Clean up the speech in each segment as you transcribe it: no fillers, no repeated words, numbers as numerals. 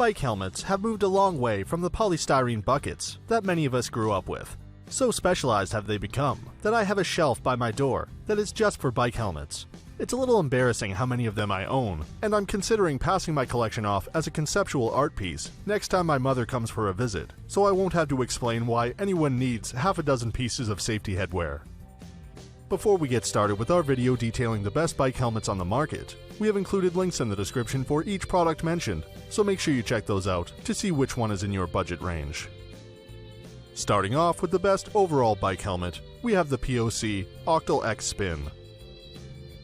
Bike helmets have moved a long way from the polystyrene buckets that many of us grew up with. So specialized have they become that I have a shelf by my door that is just for bike helmets. It's a little embarrassing how many of them I own, and I'm considering passing my collection off as a conceptual art piece next time my mother comes for a visit, so I won't have to explain why anyone needs half a dozen pieces of safety headwear. Before we get started with our video detailing the best bike helmets on the market, we have included links in the description for each product mentioned, so make sure you check those out to see which one is in your budget range. Starting off with the best overall bike helmet, we have the POC Octal X Spin.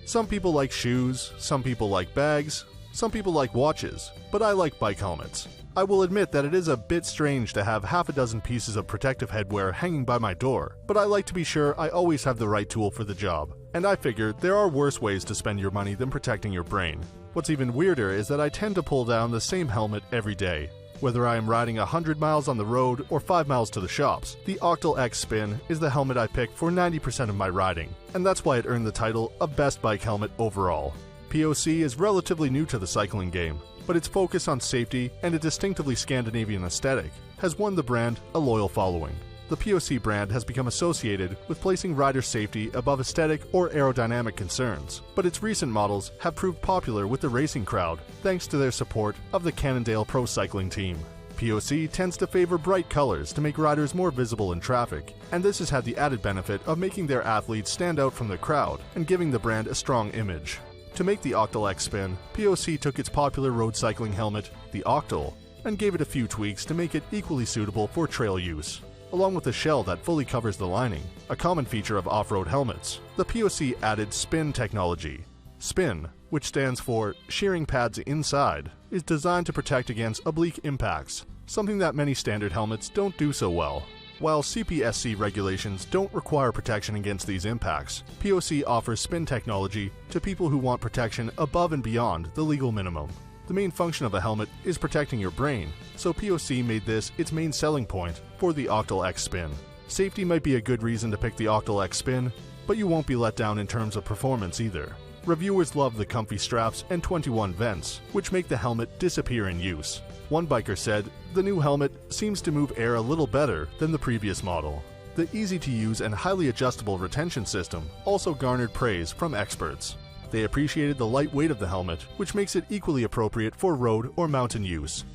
Some people like shoes, some people like bags, some people like watches, but I like bike helmets. I will admit that it is a bit strange to have half a dozen pieces of protective headwear hanging by my door, but I like to be sure I always have the right tool for the job. And I figure there are worse ways to spend your money than protecting your brain. What's even weirder is that I tend to pull down the same helmet every day. Whether I am riding 100 miles on the road or 5 miles to the shops, the Octal X Spin is the helmet I pick for 90% of my riding, and that's why it earned the title of Best Bike Helmet overall. POC is relatively new to the cycling game, but its focus on safety and a distinctively Scandinavian aesthetic has won the brand a loyal following. The POC brand has become associated with placing rider safety above aesthetic or aerodynamic concerns, but its recent models have proved popular with the racing crowd thanks to their support of the Cannondale Pro Cycling team. POC tends to favor bright colors to make riders more visible in traffic, and this has had the added benefit of making their athletes stand out from the crowd and giving the brand a strong image. To make the Octal X Spin, POC took its popular road cycling helmet, the Octal, and gave it a few tweaks to make it equally suitable for trail use. Along with a shell that fully covers the lining, a common feature of off-road helmets, the POC added Spin technology. Spin, which stands for shearing pads inside, is designed to protect against oblique impacts, something that many standard helmets don't do so well. While CPSC regulations don't require protection against these impacts, POC offers Spin technology to people who want protection above and beyond the legal minimum. The main function of a helmet is protecting your brain, so POC made this its main selling point for the Octal X Spin. Safety might be a good reason to pick the Octal X Spin, but you won't be let down in terms of performance either. Reviewers love the comfy straps and 21 vents, which make the helmet disappear in use. One biker said, "The new helmet seems to move air a little better than the previous model." The easy-to-use and highly adjustable retention system also garnered praise from experts. They appreciated the light weight of the helmet, which makes it equally appropriate for road or mountain use.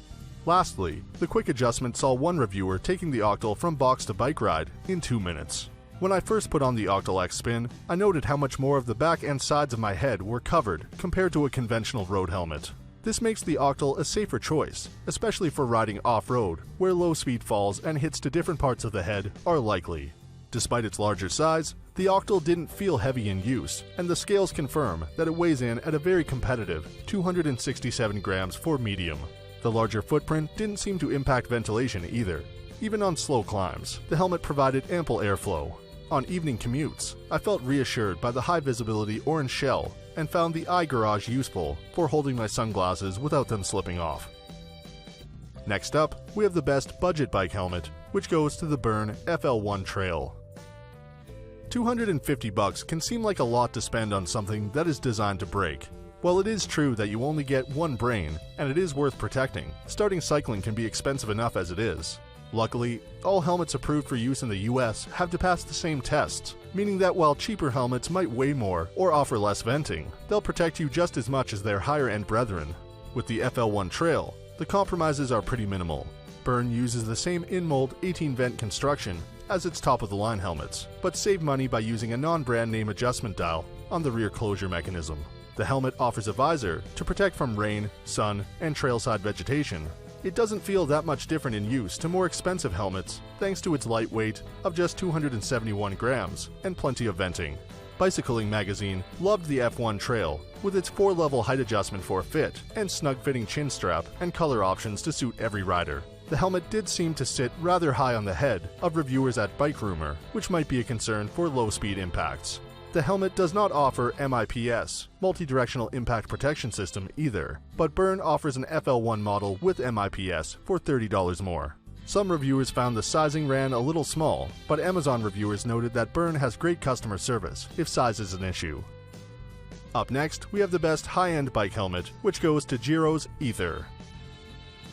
Lastly, the quick adjustment saw one reviewer taking the Octal from box to bike ride in 2 minutes. When I first put on the Octal X Spin, I noted how much more of the back and sides of my head were covered compared to a conventional road helmet. This makes the Octal a safer choice, especially for riding off-road, where low-speed falls and hits to different parts of the head are likely. Despite its larger size, the Octal didn't feel heavy in use, and the scales confirm that it weighs in at a very competitive 267 grams for medium. The larger footprint didn't seem to impact ventilation either. Even on slow climbs, the helmet provided ample airflow. On evening commutes, I felt reassured by the high-visibility orange shell and found the iGarage useful for holding my sunglasses without them slipping off. Next up, we have the best budget bike helmet, which goes to the Bern FL1 Trail. $250 can seem like a lot to spend on something that is designed to break. While it is true that you only get one brain, and it is worth protecting, starting cycling can be expensive enough as it is. Luckily, all helmets approved for use in the US have to pass the same tests, meaning that while cheaper helmets might weigh more or offer less venting, they'll protect you just as much as their higher-end brethren. With the FL1 Trail, the compromises are pretty minimal. Bern uses the same in-mold 18-vent construction as its top-of-the-line helmets, but save money by using a non-brand name adjustment dial on the rear closure mechanism. The helmet offers a visor to protect from rain, sun, and trailside vegetation. It doesn't feel that much different in use to more expensive helmets thanks to its light weight of just 271 grams and plenty of venting. Bicycling Magazine loved the F1 Trail with its 4-level height adjustment for fit and snug-fitting chin strap and color options to suit every rider. The helmet did seem to sit rather high on the head of reviewers at Bike Rumor, which might be a concern for low-speed impacts. The helmet does not offer MIPS, Multi-Directional Impact Protection System, either, but Bern offers an FL1 model with MIPS for $30 more. Some reviewers found the sizing ran a little small, but Amazon reviewers noted that Bern has great customer service if size is an issue. Up next, we have the best high-end bike helmet, which goes to Giro's Ether.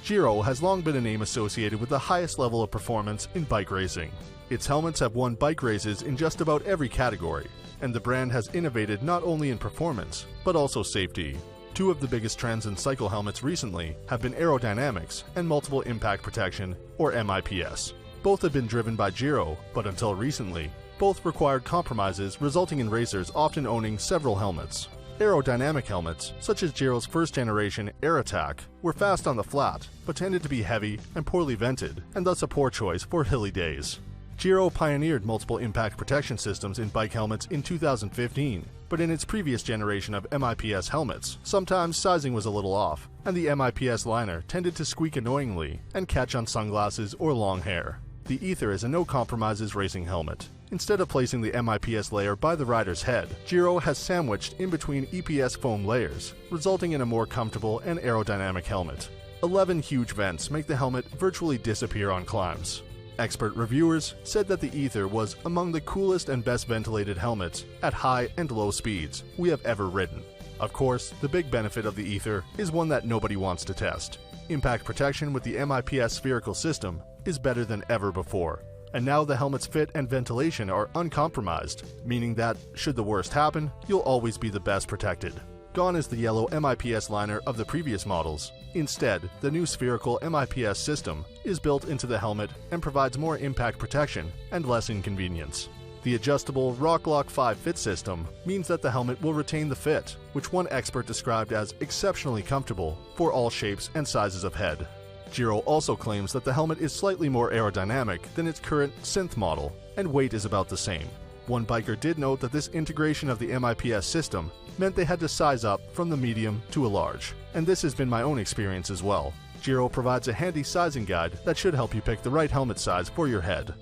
Giro has long been a name associated with the highest level of performance in bike racing. Its helmets have won bike races in just about every category, and the brand has innovated not only in performance, but also safety. Two of the biggest trends in cycle helmets recently have been aerodynamics and multiple impact protection, or MIPS. Both have been driven by Giro, but until recently, both required compromises, resulting in racers often owning several helmets. Aerodynamic helmets, such as Giro's first-generation Air Attack, were fast on the flat, but tended to be heavy and poorly vented, and thus a poor choice for hilly days. Giro pioneered multiple impact protection systems in bike helmets in 2015, but in its previous generation of MIPS helmets, sometimes sizing was a little off, and the MIPS liner tended to squeak annoyingly and catch on sunglasses or long hair. The Ether is a no-compromises racing helmet. Instead of placing the MIPS layer by the rider's head, Giro has sandwiched in between EPS foam layers, resulting in a more comfortable and aerodynamic helmet. 11 huge vents make the helmet virtually disappear on climbs. Expert reviewers said that the Ether was among the coolest and best ventilated helmets at high and low speeds we have ever ridden. Of course, the big benefit of the Ether is one that nobody wants to test. Impact protection with the MIPS spherical system is better than ever before, and now the helmet's fit and ventilation are uncompromised, meaning that, should the worst happen, you'll always be the best protected. Gone is the yellow MIPS liner of the previous models. Instead, the new spherical MIPS system is built into the helmet and provides more impact protection and less inconvenience. The adjustable RockLock 5 fit system means that the helmet will retain the fit, which one expert described as exceptionally comfortable for all shapes and sizes of head. Giro also claims that the helmet is slightly more aerodynamic than its current synth model, and weight is about the same. One biker did note that this integration of the MIPS system meant they had to size up from the medium to a large, and this has been my own experience as well. Giro provides a handy sizing guide that should help you pick the right helmet size for your head.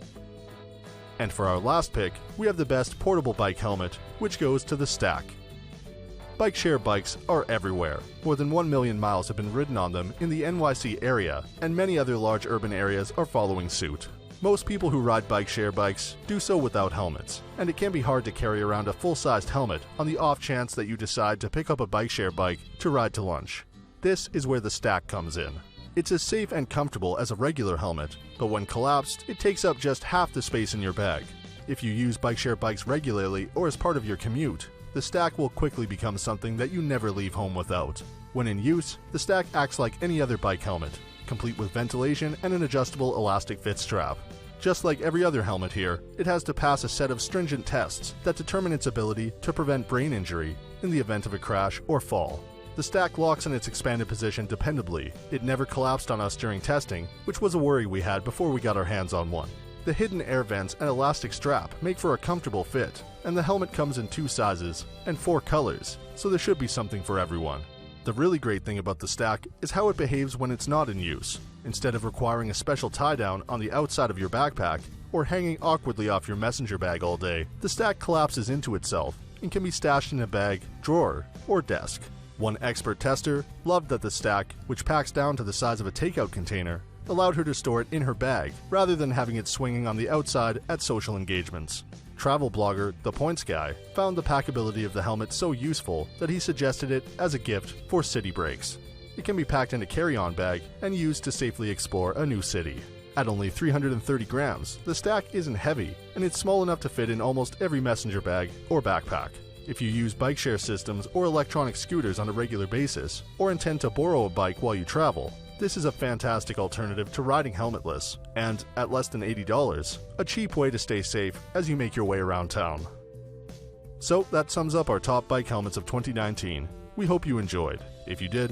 And for our last pick, we have the best portable bike helmet, which goes to the Stack. Bike share bikes are everywhere. More than 1 million miles have been ridden on them in the NYC area, and many other large urban areas are following suit. Most people who ride bike share bikes do so without helmets, and it can be hard to carry around a full-sized helmet on the off chance that you decide to pick up a bike share bike to ride to lunch. This is where the Stack comes in. It's as safe and comfortable as a regular helmet, but when collapsed, it takes up just half the space in your bag. If you use bike share bikes regularly or as part of your commute, the Stack will quickly become something that you never leave home without. When in use, the Stack acts like any other bike helmet, complete with ventilation and an adjustable elastic fit strap. Just like every other helmet here, it has to pass a set of stringent tests that determine its ability to prevent brain injury in the event of a crash or fall. The Stack locks in its expanded position dependably. It never collapsed on us during testing, which was a worry we had before we got our hands on one. The hidden air vents and elastic strap make for a comfortable fit, and the helmet comes in 2 sizes and 4 colors, so there should be something for everyone. The really great thing about the Stack is how it behaves when it's not in use. Instead of requiring a special tie-down on the outside of your backpack or hanging awkwardly off your messenger bag all day, the Stack collapses into itself and can be stashed in a bag, drawer, or desk. One expert tester loved that the Stack, which packs down to the size of a takeout container, allowed her to store it in her bag rather than having it swinging on the outside at social engagements. Travel blogger The Points Guy found the packability of the helmet so useful that he suggested it as a gift for city breaks. It can be packed in a carry-on bag and used to safely explore a new city. At only 330 grams, the Stack isn't heavy, and it's small enough to fit in almost every messenger bag or backpack. If you use bike share systems or electronic scooters on a regular basis, or intend to borrow a bike while you travel, this is a fantastic alternative to riding helmetless, and, at less than $80, a cheap way to stay safe as you make your way around town. So that sums up our top bike helmets of 2019. We hope you enjoyed. If you did,